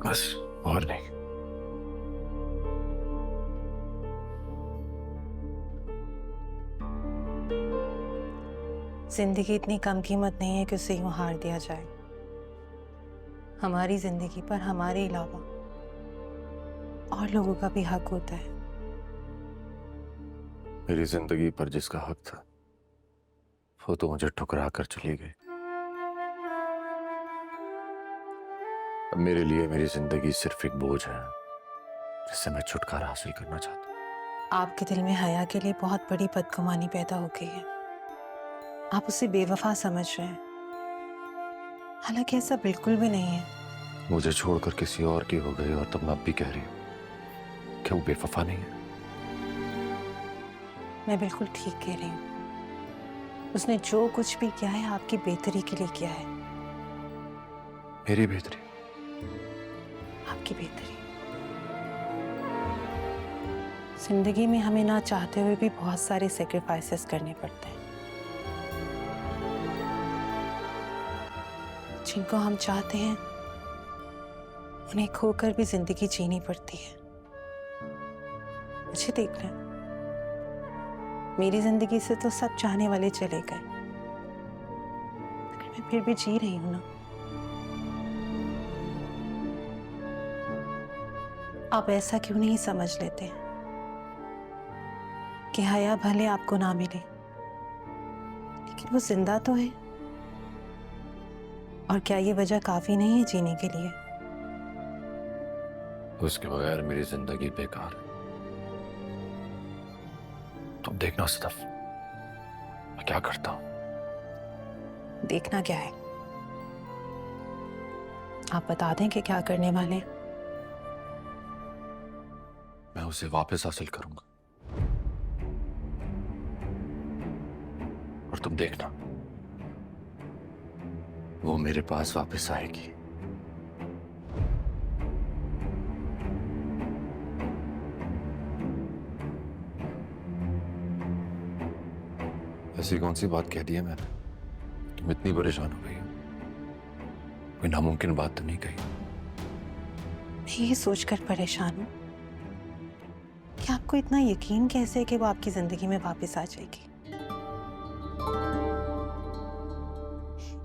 बस और नहीं। जिंदगी इतनी कम कीमत नहीं है कि उसे यूं हार दिया जाए। हमारी जिंदगी पर हमारे अलावा और लोगों का भी हक होता है। मेरी जिंदगी पर जिसका हक था वो तो मुझे ठुकरा कर चली गई। अब मेरे लिए मेरी जिंदगी सिर्फ एक बोझ है जिससे मैं छुटकारा हासिल करना चाहता हूँ। आपके दिल में हया के लिए बहुत बड़ी बदगुमानी पैदा हो गई है। आप उसे बेवफा समझ रहे हैं, हालांकि ऐसा बिल्कुल भी नहीं है। मुझे छोड़कर किसी और की हो गई और तुम अब भी कह रही हो कि वो बेवफा नहीं है। मैं बिल्कुल ठीक कह रही हूँ। उसने जो कुछ भी किया है आपकी बेहतरी के लिए किया है। मेरी बेहतरी? आपकी बेहतरी। जिंदगी में हमें ना चाहते हुए भी बहुत सारे सेक्रीफाइसेस करने पड़ते हैं। जिनको हम चाहते हैं उन्हें खोकर भी जिंदगी जीनी पड़ती है। मुझे देखना, मेरी जिंदगी से तो सब चाहने वाले चले गए, लेकिन मैं फिर भी जी रही हूं ना। आप ऐसा क्यों नहीं समझ लेते कि हया भले आपको ना मिले लेकिन वो जिंदा तो है। और क्या ये वजह काफी नहीं है जीने के लिए? उसके बगैर मेरी जिंदगी बेकार है। तुम देखना सिर्फ मैं क्या करता हूं। देखना क्या है? आप बता दें कि क्या करने वाले हैं। मैं उसे वापस हासिल करूंगा और तुम देखना वो मेरे पास वापस आएगी। ऐसी कौन सी बात कह दी है मैंने तुम इतनी परेशान हो गई हो? कोई नामुमकिन बात तो नहीं कही? मैं ये सोचकर परेशान हूं कि आपको इतना यकीन कैसे है कि वो आपकी जिंदगी में वापस आ जाएगी।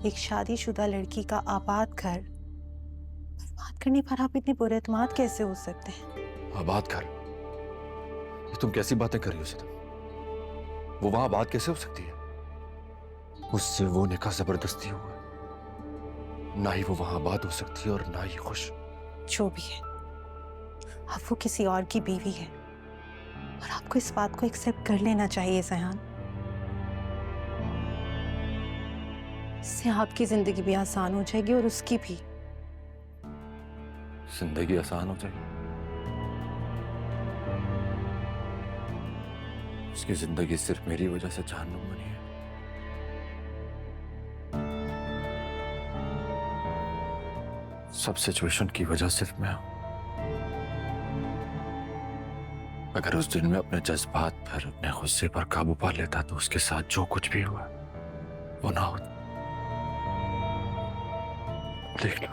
एक शादीशुदा लड़की का आबाद घर बर्बाद करने पर आप इतने पुरएतमाद कैसे हो सकते हैं? आबाद कर? ये तुम कैसी बातें कर रही हो सितम? वो वहां बात कैसे हो सकती है? उससे वो निकाह जबरदस्ती हुआ है। ना ही वो वहां बात हो सकती है और ना ही खुश। जो भी है, अब वो किसी और की बीवी है और आपको इस बात को एक्सेप्ट कर लेना चाहिए सयान। इससे आपकी जिंदगी भी आसान हो जाएगी और उसकी भी। जिंदगी आसान हो जाएगी? उसकी जिंदगी सिर्फ मेरी वजह से जहन्नुम बनी है। सब सिचुएशन की वजह सिर्फ मैं हूं। अगर उस दिन में अपने जज्बात पर, अपने गुस्से पर काबू पा लेता तो उसके साथ जो कुछ भी हुआ वो ना होता। देखना,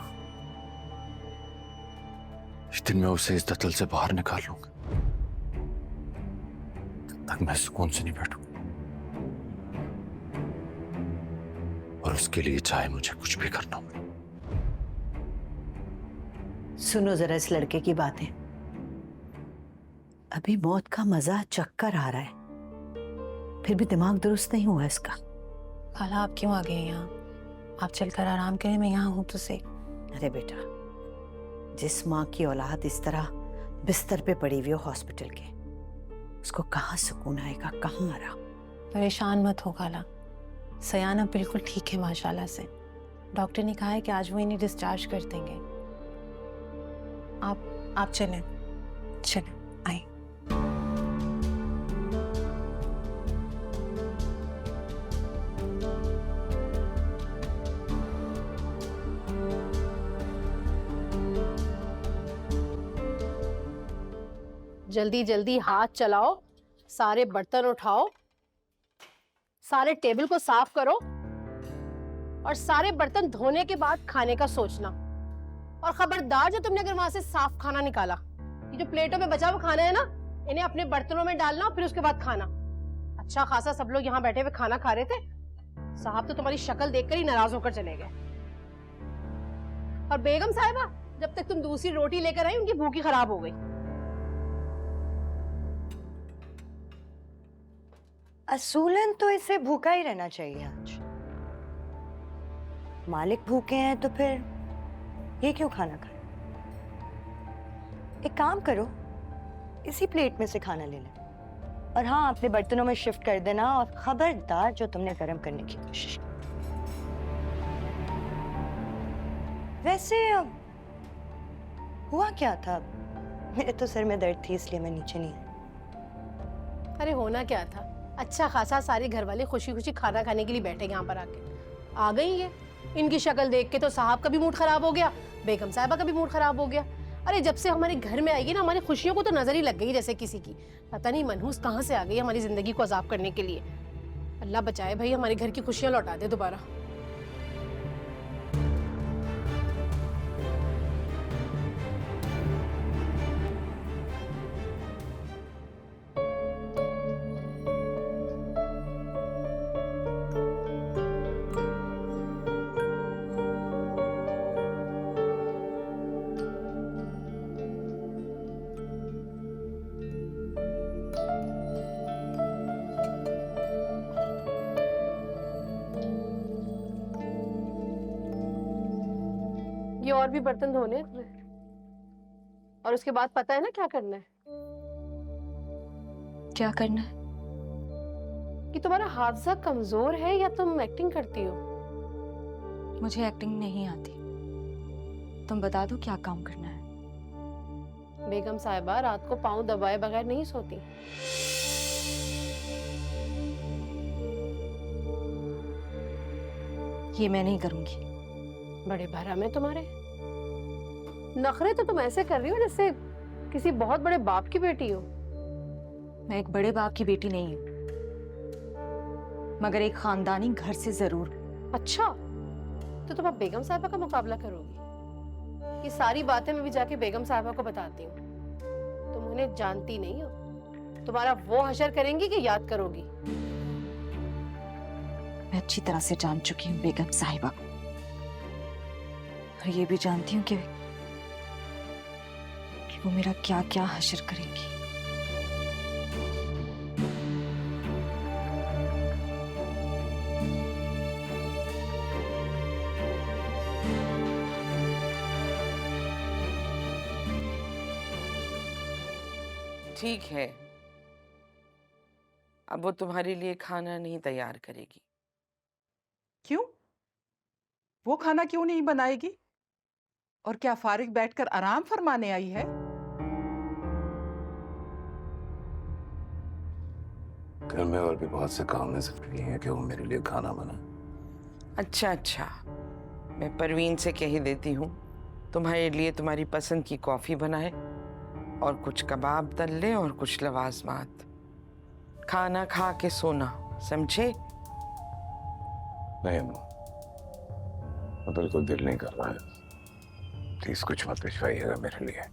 इस दिन मैं उसे इस दलदल से बाहर निकाल लूंगा। तब तक मैं सुकून से नहीं बैठूंगा और उसके लिए चाहे मुझे कुछ भी करना हो। सुनो जरा इस लड़के की बातें। अभी मौत का मजा चक्कर आ रहा है, फिर भी दिमाग दुरुस्त नहीं हुआ इसका। खाला आप क्यों आ गए यहाँ? आप चलकर आराम करें, मैं यहाँ हूँ तो सही। अरे बेटा, जिस माँ की औलाद इस तरह बिस्तर पे पड़ी हुई हो हॉस्पिटल के, उसको कहाँ सुकून आएगा, कहाँ आराम? परेशान मत हो खाला, सयान अब बिल्कुल ठीक है माशाल्लाह से। डॉक्टर ने कहा है कि आज वो इन्हें डिस्चार्ज कर देंगे। आप चलें, चलें, आए। जल्दी जल्दी हाथ चलाओ, सारे बर्तन उठाओ, सारे टेबल को साफ करो। और सारे बर्तन धोने के बाद खाने का सोचना। और खबरदार जो तुमने अगर वहां से साफ खाना निकाला, ये जो प्लेटों में बचा हुआ खाना है ना, इन्हें अपने बर्तनों में डालना और फिर उसके बाद खाना। अच्छा खासा सब लोग यहाँ बैठे हुए खाना खा रहे थे, साहब तो तुम्हारी शक्ल देखकर ही नाराज होकर चले गए। और बेगम साहिबा, जब तक तुम दूसरी रोटी लेकर आई उनकी भूख ही खराब हो गई। असूलन तो इसे भूखा ही रहना चाहिए आज। मालिक भूखे हैं तो फिर ये क्यों खाना खाए? एक काम करो, इसी प्लेट में से खाना ले ले और हाँ, अपने बर्तनों में शिफ्ट कर देना। और खबरदार जो तुमने गर्म करने की कोशिश की। वैसे हुआ क्या था? मेरे तो सर में दर्द थी इसलिए मैं नीचे नहीं आई। अरे होना क्या था, अच्छा खासा सारे घर वाले खुशी खुशी खाना खाने के लिए बैठे यहाँ पर आके आ गई है। इनकी शक्ल देख के तो साहब का भी मूड खराब हो गया, बेगम साहिबा का भी मूड खराब हो गया। अरे जब से हमारे घर में आएगी ना, हमारी खुशियों को तो नजर ही लग गई जैसे किसी की। पता नहीं मनहूस कहाँ से आ गई हमारी जिंदगी को अजाब करने के लिए। अल्लाह बचाए भाई, हमारे घर की खुशियां लौटा दे दोबारा। ये और भी बर्तन धोने हैं तुम्हें। और उसके बाद पता है ना क्या करना है? क्या करना है? कि तुम्हारा हाफजा कमजोर है या तुम एक्टिंग करती हो? मुझे एक्टिंग नहीं आती। तुम बता दो क्या काम करना है। बेगम साहिबा रात को पाँव दबाए बगैर नहीं सोती। ये मैं नहीं करूंगी। बड़े भरम है तुम्हारे नखरे, तो तुम ऐसे कर रही हो जैसे किसी बहुत बड़े बाप की बेटी हो। मैं एक बड़े बाप की बेटी नहीं हूँ, मगर एक खानदानी घर से जरूर। अच्छा, तो तुम अब बेगम साहिबा का मुकाबला करोगी? ये सारी बातें मैं भी जाके बेगम साहिबा को बताती हूँ। तुम उन्हें जानती नहीं हो। तुम्हारा वो हशर करेंगी कि याद करोगी? मैं अच्छी तरह से जान चुकी हूँ बेगम साहिबा को, और ये भी जानती हूँ कि वो मेरा क्या क्या हशर करेंगी। ठीक है, अब वो तुम्हारे लिए खाना नहीं तैयार करेगी। क्यों? वो खाना क्यों नहीं बनाएगी? और क्या फारिग बैठकर आराम फरमाने आई है? घर में और भी बहुत से काम जरूरी हैं कि वो मेरे लिए खाना बनाए। अच्छा अच्छा, मैं परवीन से कह ही देती हूँ तुम्हारे लिए तुम्हारी पसंद की कॉफी बनाए और कुछ कबाब तल ले और कुछ लवाजमात। खाना खा के सोना, समझे? नहीं अम्मा, बिल्कुल दिल नहीं कर रहा है। प्लीज कुछ मत भिजवाइएगा मेरे लिए।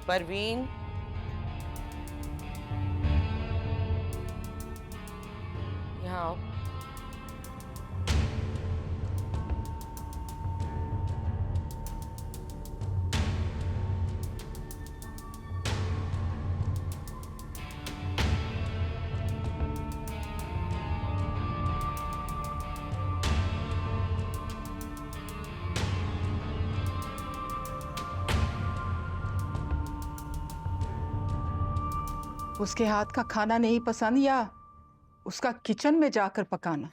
परवीन, यहाँ आओ। उसके हाथ का खाना नहीं पसंद या उसका किचन में जाकर पकाना?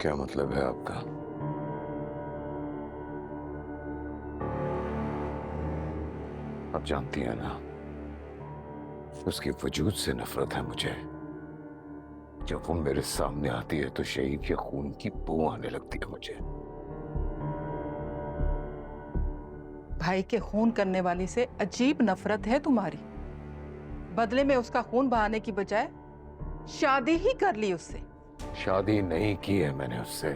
क्या मतलब है आपका? आप जानती हैं ना, उसके वजूद से नफरत है मुझे। जब वो मेरे सामने आती है तो शहीद के खून की बू आने लगती है मुझे। भाई के खून करने वाली से अजीब नफरत है तुम्हारी। बदले में उसका खून बहाने की बजाय शादी ही कर ली उससे। शादी नहीं की है मैंने उससे,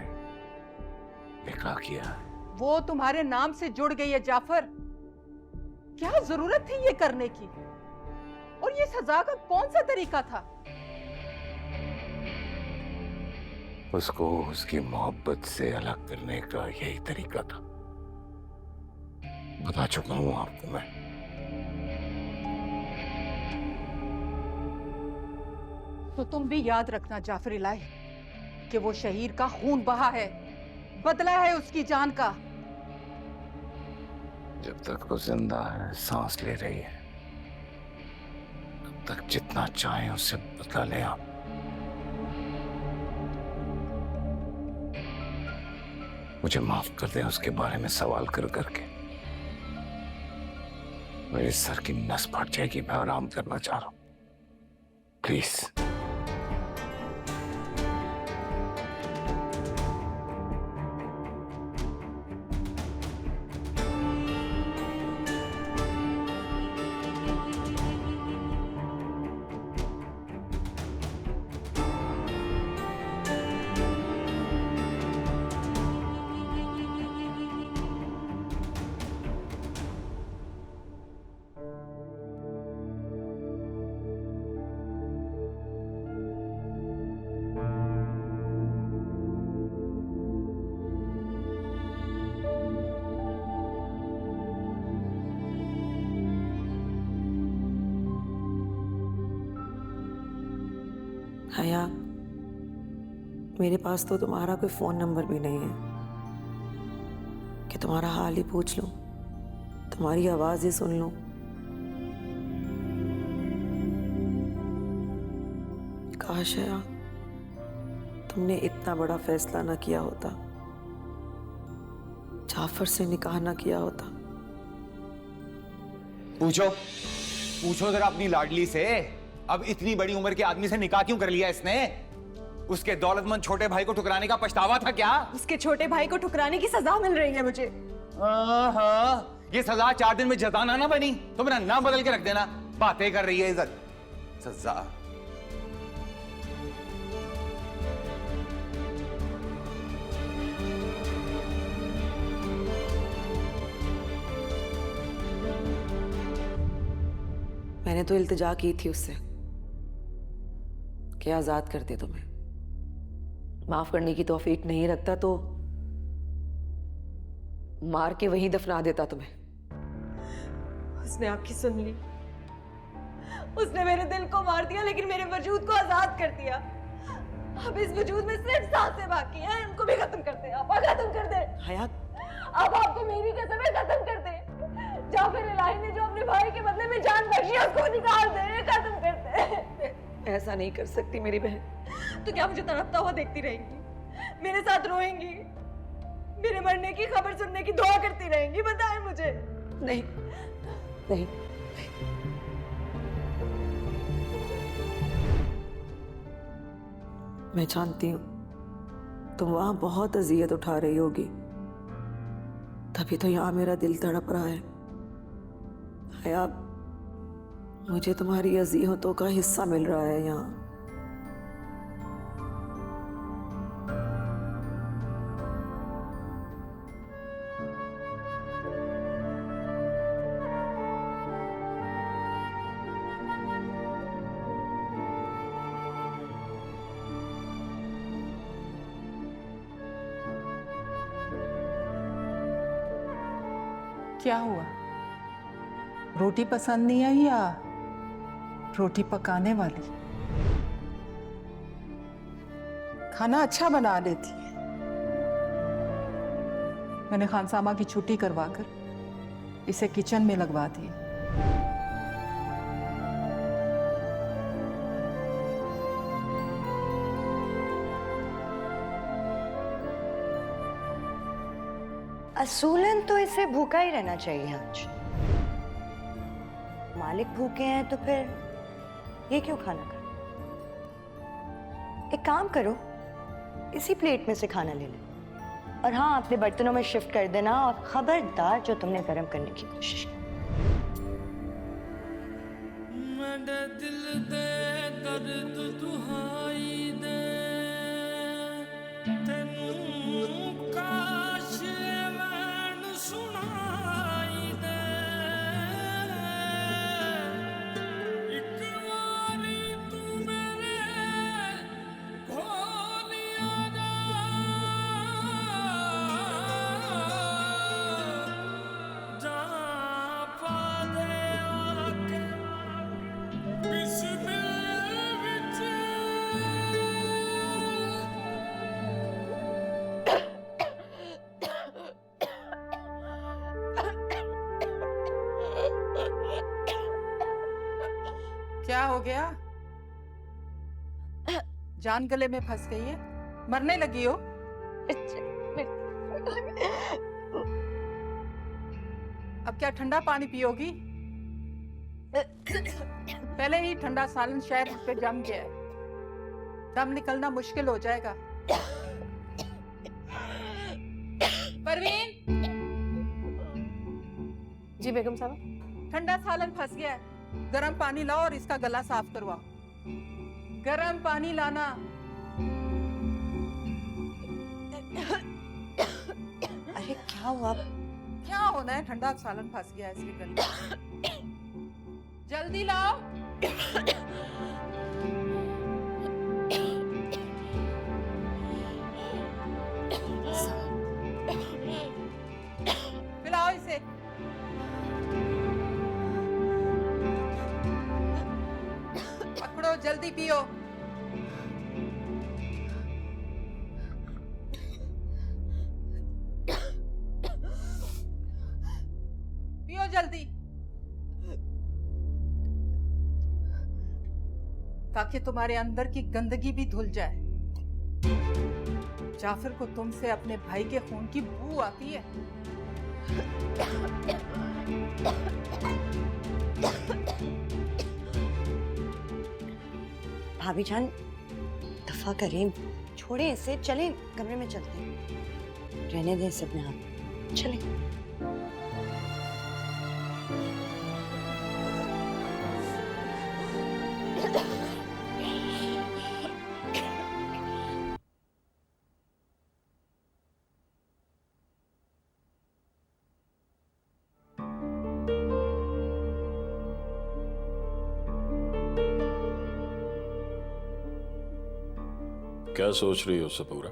निकाह किया है। वो तुम्हारे नाम से जुड़ गई है जाफर। क्या जरूरत थी ये करने की? और ये सजा का कौन सा तरीका था? उसको उसकी मोहब्बत से अलग करने का यही तरीका था। बता चुका हूं आपको मैं। तो तुम भी याद रखना जाफर इलाही कि वो शहीर का खून बहा है, बदला है उसकी जान का। जब तक वो जिंदा है, सांस ले रही है, तब तक जितना चाहे उससे बदला लें आप। मुझे माफ कर दें उसके बारे में सवाल कर करके। मेरे सर की नस फट जाएगी, मैं आराम करना चाह रहा हूं। प्लीज। हया, मेरे पास तो तुम्हारा कोई फोन नंबर भी नहीं है कि तुम्हारा हाल ही पूछ लूं, तुम्हारी आवाज ही सुन लूं। काश हया, तुमने इतना बड़ा फैसला ना किया होता, जाफर से निकाह ना किया होता। पूछो पूछो जरा अपनी लाडली से, अब इतनी बड़ी उम्र के आदमी से निकाह क्यों कर लिया इसने? उसके दौलतमंद छोटे भाई को ठुकराने का पछतावा था क्या? उसके छोटे भाई को ठुकराने की सजा मिल रही है मुझे। ये सजा 4 दिन में जताना ना बनी तो मेरा नाम बदल के रख देना। बातें कर रही है इज्जत सजा। मैंने तो इल्तिजा की थी उससे कि आजाद कर दे तुम्हें। माफ करने की तौफीक नहीं रखता तो मार के वहीं दफना देता तुम्हें। उसने आपकी सुन ली, उसने मेरे दिल को मार दिया लेकिन मेरे वजूद को आजाद कर दिया। अब इस वजूद में सिर्फ सांसें बाकी हैं, उनको भी खत्म कर दे। आप खत्म कर दे हयात। अब आपको मेरी कसम है, खत्म कर दे। जाफर इलाही ने जो अपने भाई के बदले में जान बख्शी है उसको निकाल दे, खत्म कर दे। ऐसा नहीं कर सकती मेरी बहन। तो क्या मुझे तड़पता हुआ देखती रहेंगी, मेरे साथ रोएंगी, मेरे मरने की खबर सुनने की दुआ करती रहेंगी? बताएं मुझे। नहीं नहीं, मैं जानती हूँ तुम वहां बहुत अजियत उठा रही होगी, तभी तो यहाँ मेरा दिल तड़प रहा है। हया, मुझे तुम्हारी अजीयतों का हिस्सा मिल रहा है यहाँ। क्या हुआ? रोटी पसंद नहीं आई या रोटी पकाने वाली? खाना अच्छा बना लेती है। मैंने खानसामा की छुट्टी करवाकर इसे किचन में लगवा दी। असूलन तो इसे भूखा ही रहना चाहिए आज। मालिक भूखे हैं तो फिर ये क्यों खाना खा? एक काम करो, इसी प्लेट में से खाना ले ले। और हाँ, अपने बर्तनों में शिफ्ट कर देना, और खबरदार जो तुमने गर्म करने की कोशिश की। दिल दे दर्द दुहाई दे तेनू काश वैन सुनाई दे एक वारी तू मेरे खोलिया जा पा दे आके क्या हो गया? जान गले में फंस गई है, मरने लगी हो? अब क्या ठंडा पानी पियोगी? पहले ही ठंडा सालन शायद उस पे जम गया है, दम निकलना मुश्किल हो जाएगा। परवीन, जी बेगम साहब। ठंडा सालन फंस गया है, गरम पानी लाओ और इसका गला साफ करवाओ। गरम पानी लाना। अरे क्या हुआ? क्या होना है, ठंडा सालन फंस गया है इसके गले। जल्दी लाओ। पिलाओ इसे। पकड़ो, जल्दी पियो। पियो जल्दी, ताकि तुम्हारे अंदर की गंदगी भी धुल जाए। जाफर को तुमसे अपने भाई के खून की बू आती है। भाभी जान, दफा करें, छोड़े इसे, चले कमरे में चलते हैं। रहने दें सब में, आप चले। क्या सोच रही हो सबूरा?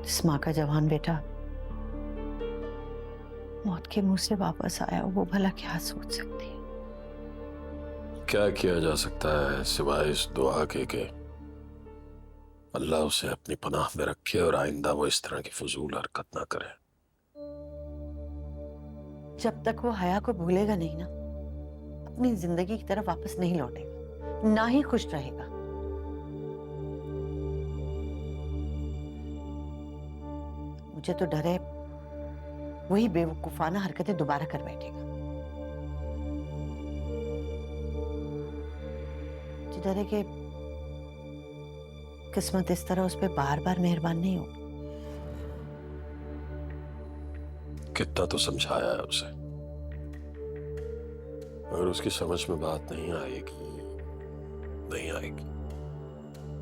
जिस माँ का जवान बेटा मौत के मुंह से वापस आया, वो भला क्या सोच सकती है? क्या किया जा सकता है सिवाय इस दुआ के अल्लाह उसे अपनी पनाह में रखे और आइंदा वो इस तरह की फजूल हरकत ना करे। जब तक वो हया को भूलेगा नहीं ना, अपनी जिंदगी की तरफ वापस नहीं लौटेगा, ना ही खुश रहेगा। मुझे तो डर है वही बेवकूफाना हरकतें दोबारा कर बैठेगा। मुझे डर है कि किस्मत इस तरह उस पर बार बार मेहरबान नहीं होगी। कितना तो समझाया है उसे, अगर उसकी समझ में बात नहीं आएगी।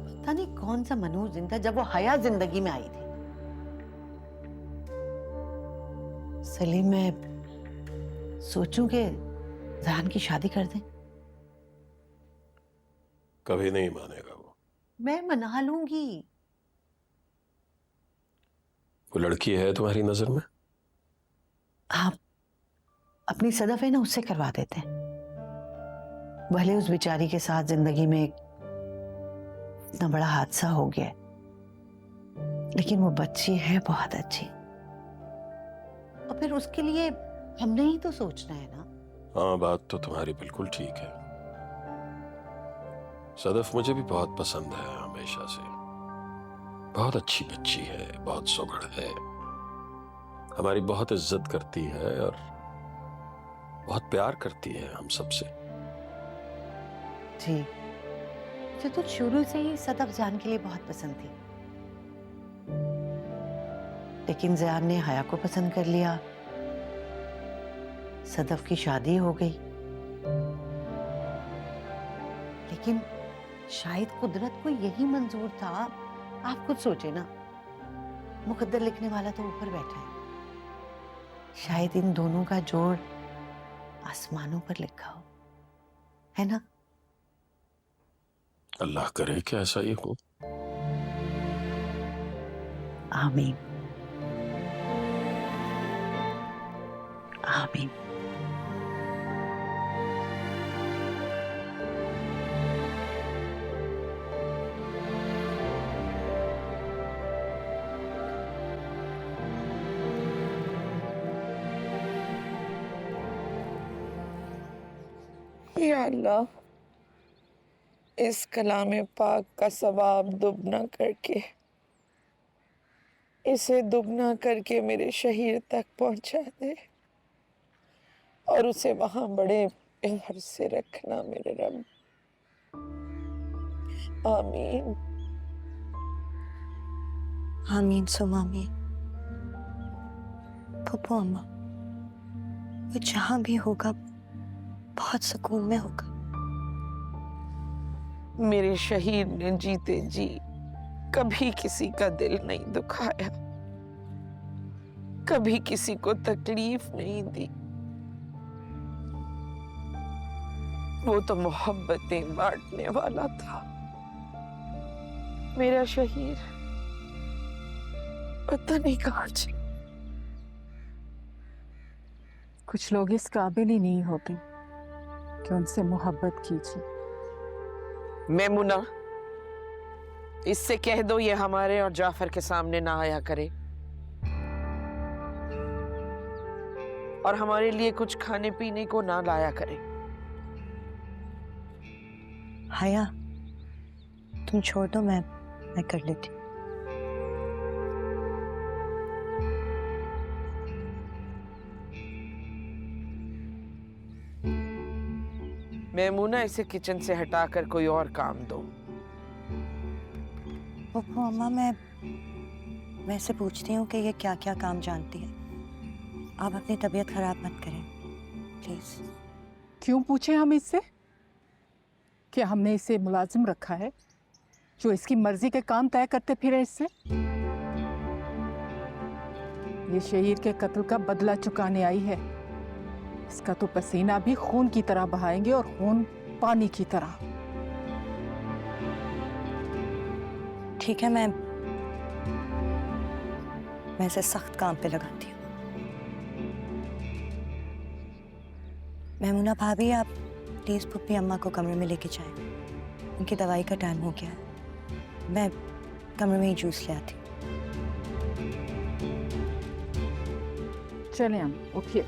पता नहीं कौन सा मनहूस दिन था जब वो हया जिंदगी में आई थी। सलीम, मैं सोचूं कि जहान की शादी कर दें। कभी नहीं मानेगा वो। मैं मना लूंगी। वो लड़की है तुम्हारी नजर में? आप अपनी सदफ है ना, उससे करवा देते हैं। भले उस बेचारी के साथ जिंदगी में इतना बड़ा हादसा हो गया है, लेकिन वो बच्ची है बहुत अच्छी, और फिर उसके लिए हमने ही तो सोचना है ना। हाँ, बात तो तुम्हारी बिल्कुल ठीक है। सदफ मुझे भी बहुत पसंद है हमेशा से। बहुत अच्छी बच्ची है, बहुत सुघड़ है, हमारी बहुत इज्जत करती है और बहुत प्यार करती है हम सबसे। जी, मुझे तो शुरू से ही सदफ जान के लिए बहुत पसंद थी, लेकिन ज़यान ने हया को पसंद कर लिया, सदफ की शादी हो गई। लेकिन शायद कुदरत को यही मंजूर था। आप खुद सोचे ना, मुकद्दर लिखने वाला तो ऊपर बैठा है, शायद इन दोनों का जोड़ आसमानों पर लिखा हो, है ना? अल्लाह करे कि ऐसा ही हो। आमीन आमीन। या अल्लाह, इस कलाम पाक का सवाब दुगना करके, इसे दुगना करके मेरे शहीर तक पहुंचा दे और उसे वहां बड़े प्यार से रखना मेरे रब। आमीन आमीन सुम आमीन। पप्पू अम्मा, वो जहां भी होगा बहुत सुकून में होगा। मेरे शहीद ने जीते जी कभी किसी का दिल नहीं दुखाया, कभी किसी को तकलीफ नहीं दी। वो तो मोहब्बतें बांटने वाला था। मेरा शहीद पता नहीं कहाँ चला। कुछ लोग इस काबिल ही नहीं होते कि उनसे मोहब्बत कीजिए। मैमुना, इससे कह दो ये हमारे और जाफर के सामने ना आया करे और हमारे लिए कुछ खाने पीने को ना लाया करे। हया, तुम छोड़ दो, मैं कर लेती हूँ। मैमुना, इसे किचन से हटाकर कोई और काम दो। पप्पू अम्मा, मैं से पूछती हूँ कि ये क्या क्या काम जानती है। आप अपनी तबीयत खराब मत करें प्लीज। क्यों पूछे हम इससे? क्या हमने इसे मुलाजिम रखा है जो इसकी मर्जी के काम तय करते फिरे इससे? ये शहीद के कत्ल का बदला चुकाने आई है। इसका तो पसीना भी खून की तरह बहाएंगे और खून पानी की तरह। ठीक है, मैं इसे सख्त काम पे लगाती हूँ। मैमुना भाभी, आप प्लीज पुप्पी अम्मा को कमरे में लेके जाएं। उनकी दवाई का टाइम हो गया है। मैं कमरे में ही जूस ले आती हूँ। चलें हम, उठिए।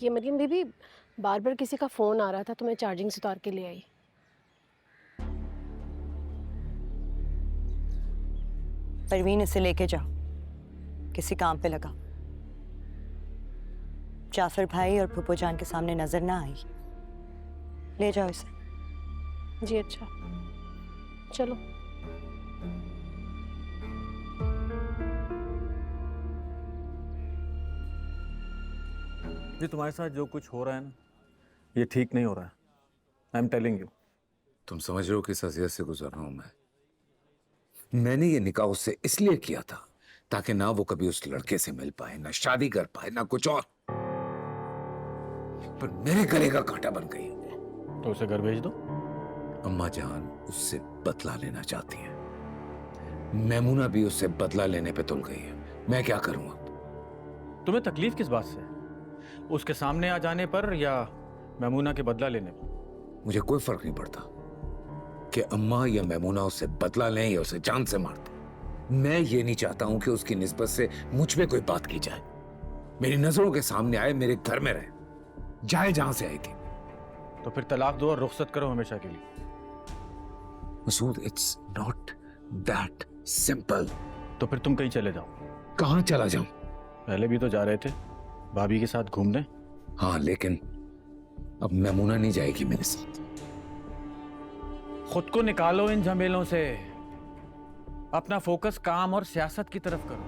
ये मरियम बीबी, बार बार किसी का फोन आ रहा था तो मैं चार्जिंग से उतार के ले आई। परवीन, इसे लेके जाओ, किसी काम पे लगा। जाफर भाई और फूफो जान के सामने नजर ना आई। ले जाओ इसे। जी अच्छा, चलो। जी, तुम्हारे साथ जो कुछ हो रहा है ना, ये ठीक नहीं हो रहा है। I am telling you. तुम समझ रहे हो किस अज़ियत से गुजर रहा हूं मैंने ये निकाह उससे इसलिए किया था ताकि ना वो कभी उस लड़के से मिल पाए, ना शादी कर पाए, ना कुछ और। पर मेरे गले का कांटा बन गई। तो उसे घर भेज दो। अम्मा जान उससे बदला लेना चाहती है। मैमुना भी उससे बदला लेने पे तुल गई है। मैं क्या करूं अब? तुम्हें तकलीफ किस बात से? उसके सामने आ जाने पर या मैमुना के बदला लेने पर? मुझे कोई फर्क नहीं पड़ता कि अम्मा या मैमुना उससे बदला लें या उसे जान से मार दें। मैं ये नहीं चाहता हूं कि उसकी निस्बत से मुझ पे कोई बात की जाए। मेरी नजरों के सामने आए, मेरे घर में रहे, जाए जहां से आई थी। तो फिर तलाक दो और रुखसत करो हमेशा के लिए। Masood, it's not that simple. तो फिर तुम कहीं चले जाओ। कहाँ चला जाऊं? पहले भी तो जा रहे थे भाभी के साथ घूमने। हाँ, लेकिन अब मैमूना नहीं जाएगी मेरे साथ। खुद को निकालो इन झमेलों से, अपना फोकस काम और सियासत की तरफ करो।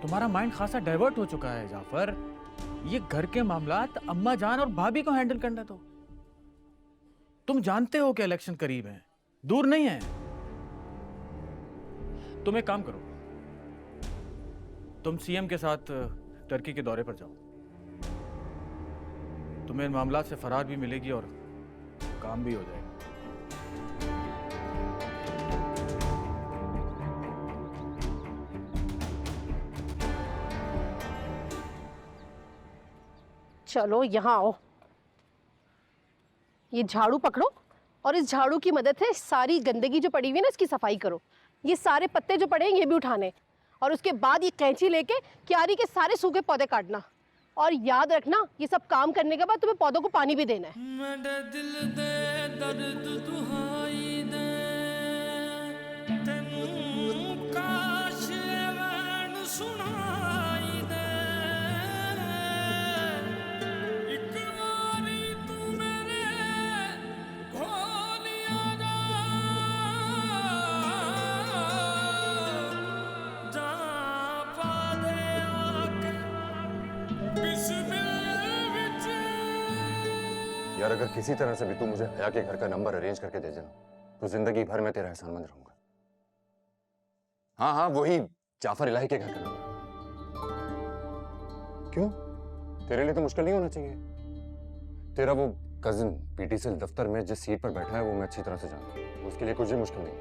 तुम्हारा माइंड खासा डाइवर्ट हो चुका है जाफर। ये घर के मामलात अम्मा जान और भाभी को हैंडल करने दो। तुम जानते हो कि इलेक्शन करीब है, दूर नहीं है। तुम एक काम करो, तुम सीएम के साथ टर्की के दौरे पर जाओ। तुम्हें इन मामलात से फरार भी मिलेगी और काम भी हो जाएगा। चलो यहाँ आओ, ये झाड़ू पकड़ो और इस झाड़ू की मदद से सारी गंदगी जो पड़ी हुई है ना इसकी सफाई करो। ये सारे पत्ते जो पड़े हैं ये भी उठाने, और उसके बाद ये कैंची लेके क्यारी के सारे सूखे पौधे काटना। और याद रखना, ये सब काम करने के बाद तुम्हें पौधों को पानी भी देना है। मेरे दिल दे दर्द दुहाई दे तेनू काश एवं सुनाई दे एक बारी तू मेरे घोलिया जा पा दे आके यार, अगर किसी तरह से भी तू मुझे हया के घर का नंबर अरेंज करके दे देना तो जिंदगी भर मैं तेरा एहसानमंद रहूंगा। हाँ हाँ, वही जाफर इलाही के घर का नंबर। क्यों? तेरे लिए तो मुश्किल नहीं होना चाहिए। तेरा वो कजिन पीटीसी दफ्तर में जिस सीट पर बैठा है वो मैं अच्छी तरह से जानता हूँ, उसके लिए कुछ भी मुश्किल नहीं।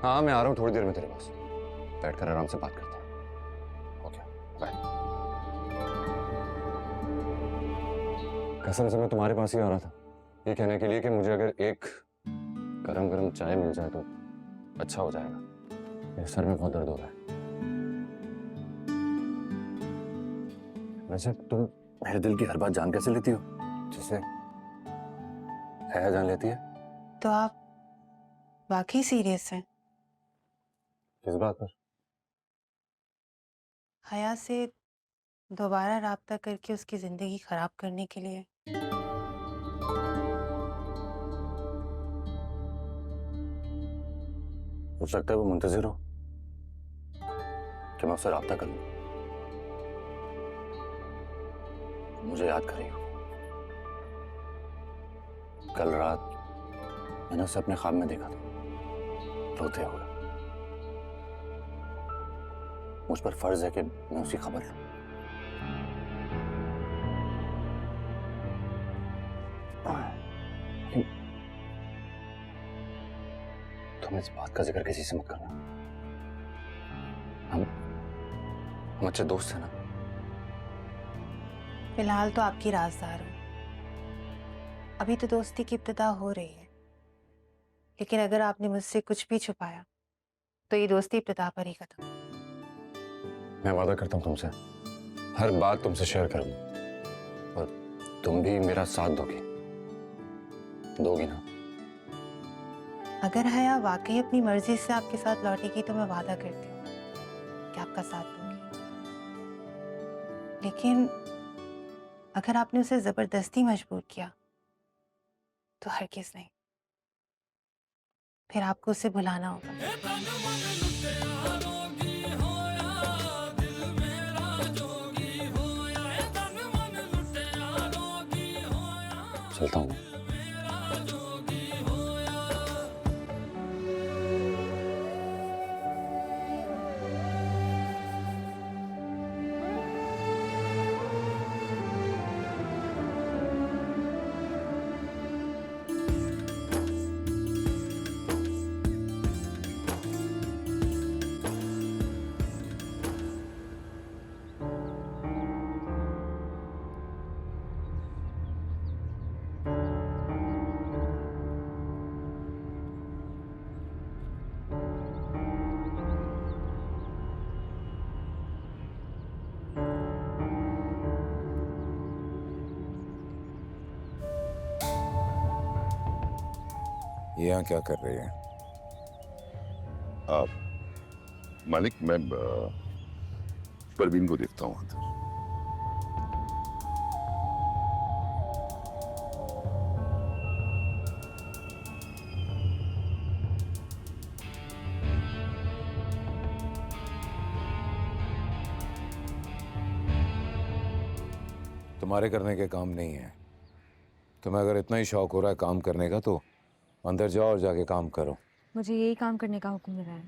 हाँ, मैं आ रहा हूँ थोड़ी देर में तेरे पास, बैठकर आराम से बात करते हैं। Okay, bye. कसम से मैं तुम्हारे पास ही आ रहा था ये कहने के लिए कि मुझे अगर एक गरम गरम चाय मिल जाए तो अच्छा हो जाएगा। मेरे सर में बहुत दर्द हो रहा है। वैसे तुम मेरे दिल की हर बात जान कैसे लेती हो, जिसे हया जान लेती है? तो आप वाकई सीरियस हैं किस बात पर? हया से दोबारा राब्ता करके उसकी जिंदगी खराब करने के लिए? हो सकता है वो मुंतजिर हो कि मैं उससे राब्ता कर लूं। मुझे याद करेगी। कल रात मैंने उसे अपने ख्वाब में देखा था रोते हुए। मुझ पर फर्ज है कि मैं उसकी खबर लूं। तुम इस बात का जिक्र किसी से मत करना। हम अच्छे दोस्त हैं ना। फिलहाल तो आपकी राजदार हूं। अभी तो दोस्ती की इब्तिदा हो रही है, लेकिन अगर आपने मुझसे कुछ भी छुपाया तो ये दोस्ती इब्तिदा पर ही खत्म। मैं वादा करता हूं तुमसे हर बात तुमसे शेयर करूंगा, और तुम भी मेरा साथ दोगी ना? अगर हया वाकई अपनी मर्जी से आपके साथ लौटेगी तो मैं वादा करती हूँ कि आपका साथ दूंगी। लेकिन अगर आपने उसे जबरदस्ती मजबूर किया तो हरगिज़ नहीं। फिर आपको उसे भुलाना होगा। चलता हूँ। ये यहाँ क्या कर रही है? मालिक, मैं परवीन को देखता हूँ। तुम्हारे करने के काम नहीं है। तुम्हें अगर इतना ही शौक हो रहा है काम करने का तो अंदर जाओ और जाके काम करो। मुझे यही काम करने का हुक्म मिला है।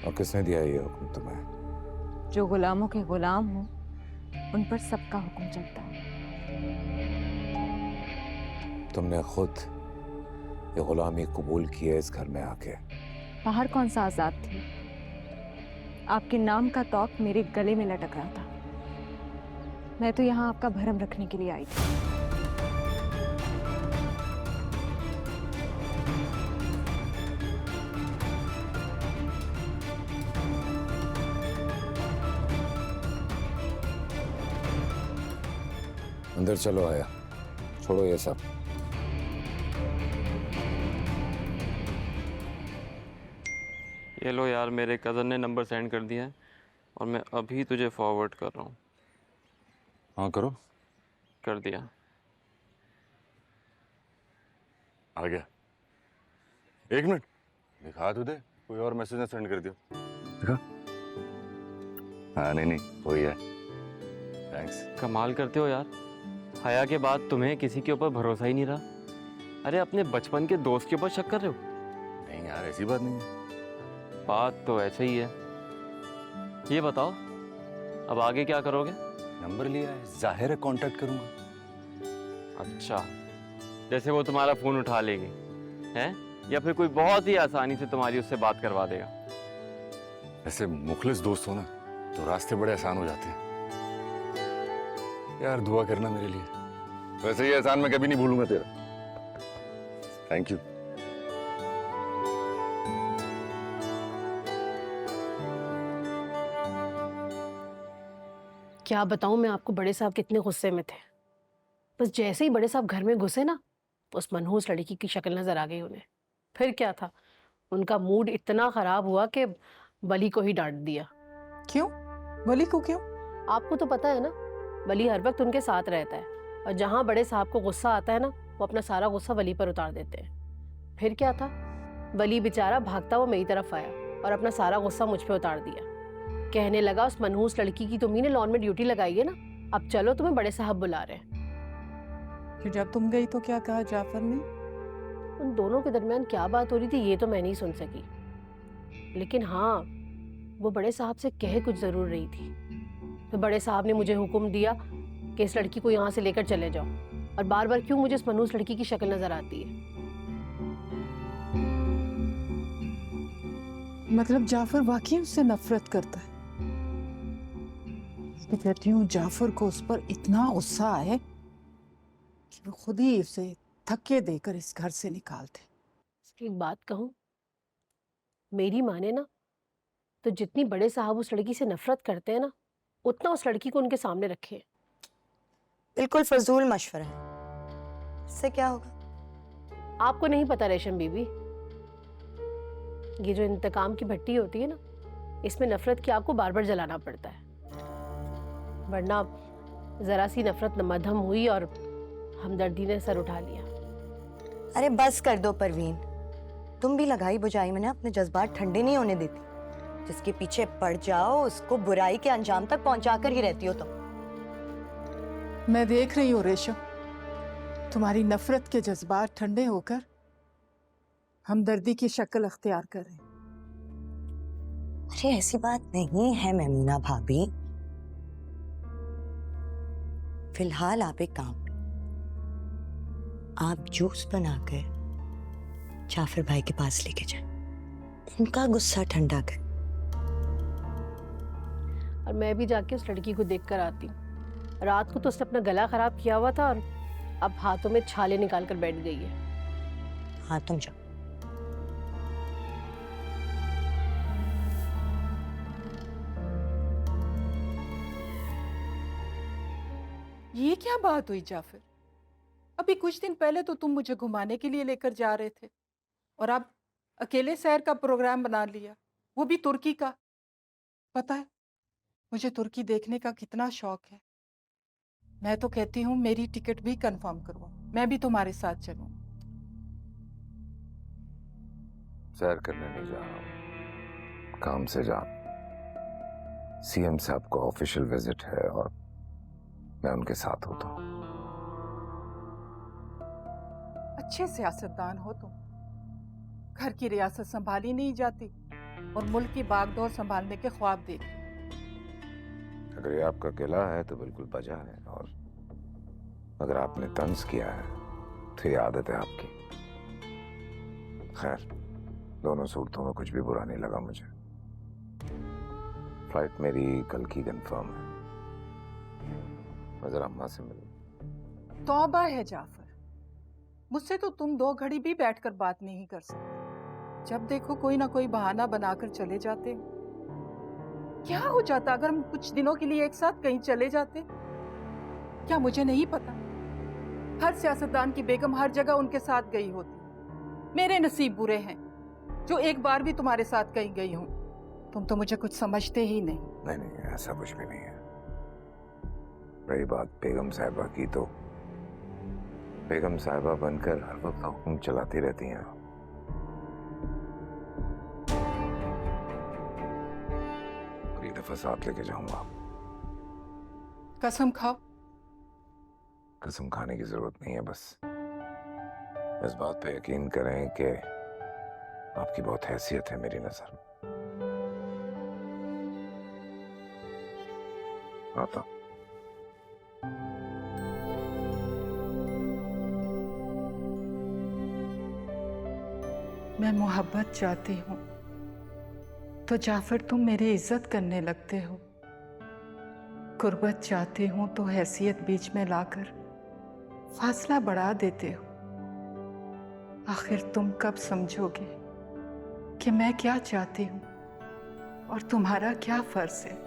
और किसने दिया ये हुक्म तुम्हें? जो गुलामों के गुलाम हो उन पर सबका हुक्म चलता है। तुमने खुद ये गुलामी कबूल की है इस घर में आके। बाहर कौन सा आजाद थी? आपके नाम का तौक मेरे गले में लटक रहा था। मैं तो यहाँ आपका भरम रखने के लिए आई थी। अंदर चलो आया, छोड़ो ये सब। ये लो यार, मेरे कज़न ने नंबर सेंड कर दिया है और मैं अभी तुझे फॉरवर्ड कर रहा हूँ। हाँ करो। कर दिया। आ गया। एक मिनट, दिखा तो दे, कोई और मैसेज ने सेंड कर दिया। दिखा। हाँ नहीं वही है। थैंक्स। कमाल करते हो यार, हया के बाद तुम्हें किसी के ऊपर भरोसा ही नहीं रहा। अरे अपने बचपन के दोस्त के ऊपर शक कर रहे हो? नहीं यार, ऐसी बात नहीं है। बात तो ऐसे ही है। ये बताओ अब आगे क्या करोगे? नंबर लिया है, जाहिर है कांटेक्ट करूंगा। अच्छा, जैसे वो तुम्हारा फोन उठा लेगी हैं, या फिर कोई बहुत ही आसानी से तुम्हारी उससे बात करवा देगा? ऐसे मुखलिस दोस्त हो ना तो रास्ते बड़े आसान हो जाते हैं। यार दुआ करना मेरे लिए। वैसे ये एहसान मैं कभी नहीं भूलूंगा तेरा। Thank you. क्या बताऊं मैं आपको, बड़े साहब कितने गुस्से में थे। बस जैसे ही बड़े साहब घर में घुसे ना, उस मनहूस लड़की की शक्ल नजर आ गई उन्हें। फिर क्या था, उनका मूड इतना खराब हुआ कि वली को ही डांट दिया। क्यों? वली को क्यों? आपको तो पता है ना, वली हर वक्त उनके साथ रहता है और जहां बड़े साहब को गुस्सा आता है ना, वो अपना सारा गुस्सा वली पर उतार देते हैं। फिर क्या था, वली बेचारा भागता हुआ मेरी तरफ आया और अपना सारा गुस्सा मुझ पे उतार दिया। कहने लगा, उस मनहूस लड़की की तुम्ही ने लॉन में ड्यूटी लगाई है ना, अब चलो तुम्हें बड़े साहब बुला रहे हैं। फिर जब तुम गई तो क्या कहा जाफर ने? उन दोनों के दरमियान क्या बात हो रही थी ये तो मैं नहीं सुन सकी, लेकिन हाँ वो बड़े साहब से कह कुछ जरूर रही थी। तो बड़े साहब ने मुझे हुक्म दिया कि इस लड़की को यहाँ से लेकर चले जाओ, और बार बार क्यों मुझे इस मनहूस लड़की की शक्ल नजर आती है। मतलब जाफर वाकई उससे नफरत करता है? मैं कहती हूँ जाफर को उस पर इतना गुस्सा है कि वो खुद ही उसे धक्के देकर इस घर से निकाल दे। एक बात कहूँ, मेरी माने ना तो जितनी बड़े साहब उस लड़की से नफरत करते हैं ना, उतना उस लड़की को उनके सामने रखे। बिल्कुल फजूल मशवरा है, इससे क्या होगा? आपको नहीं पता रेशम बीबी, ये जो इंतकाम की भट्टी होती है ना, इसमें नफरत की आग को बार बार जलाना पड़ता है, वरना जरा सी नफरत मद्धम हुई और हमदर्दी ने सर उठा लिया। अरे बस कर दो परवीन, तुम भी लगाई बुझाई में ना अपने जज्बात ठंडे नहीं होने देती। जिसके पीछे पड़ जाओ उसको बुराई के अंजाम तक पहुंचाकर ही रहती हो तुम। मैं देख रही हूँ रेशम, तुम्हारी नफरत के जज्बात ठंडे होकर हमदर्दी की शक्ल अख्तियार कर रहे। अरे ऐसी बात नहीं है मैमूना भाभी। फिलहाल आप एक काम, आप जूस बनाकर जाफर भाई के पास लेके जाएं, उनका गुस्सा ठंडा कर। और मैं भी जाके उस लड़की को देख कर आती हूँ। रात को तो उसने अपना गला खराब किया हुआ था और अब हाथों में छाले निकाल कर बैठ गई है। हाँ तुम जाओ। ये क्या बात हुई जाफर? अभी कुछ दिन पहले तो तुम मुझे घुमाने के लिए लेकर जा रहे थे और अब अकेले सैर का प्रोग्राम बना लिया, वो भी तुर्की का। पता है मुझे तुर्की देखने का कितना शौक है। मैं तो कहती हूँ मेरी टिकट भी कंफर्म करवाओ, मैं भी तुम्हारे साथ चलूं। सैर करने नहीं जा रहा हूँ, काम से जा। सीएम साहब को ऑफिशियल विजिट है और मैं उनके साथ होता हूँ। अच्छे सियासतदान हो तुम। घर की रियासत संभाली नहीं जाती और मुल्क की बागडोर संभालने के ख्वाब देख रहे। अगर ये आपका किला है तो बिल्कुल बजा है, और अगर आपने तंज किया है तो ये आदत है आपकी। खैर, दोनों सूरतों में कुछ भी बुरा नहीं लगा मुझे। फ्लाइट मेरी कल की कंफर्म है। मैं जरा अम्मा से मिलूं। तौबा है जाफर, मुझसे तो तुम 2 घड़ी भी बैठकर बात नहीं कर सकते। जब देखो कोई ना कोई बहाना बनाकर चले जाते हो। क्या हो जाता अगर हम कुछ दिनों के लिए एक साथ कहीं चले जाते? क्या मुझे नहीं पता? हर सियासतदान की बेगम हर जगह उनके साथ गई होती। मेरे नसीब बुरे हैं जो एक बार भी तुम्हारे साथ कहीं गई हूं। तुम तो मुझे कुछ समझते ही नहीं। नहीं नहीं, ऐसा कुछ भी नहीं है। रही बात बेगम साहिबा की, तो बेगम साहिबा बनकर हर वक्त हुक्म चलाती रहती हैं। और ये दफा साथ लेके जाऊंगा। कसम खाओ। कसम खाने की जरूरत नहीं है, बस इस बात पे यकीन करें कि आपकी बहुत हैसियत है मेरी नजर में। आता हूं। मैं मोहब्बत चाहती हूँ तो जाफर तुम मेरी इज्जत करने लगते हो। कुर्बत चाहती हूँ तो हैसियत बीच में लाकर फासला बढ़ा देते हो। आखिर तुम कब समझोगे कि मैं क्या चाहती हूँ और तुम्हारा क्या फर्ज है?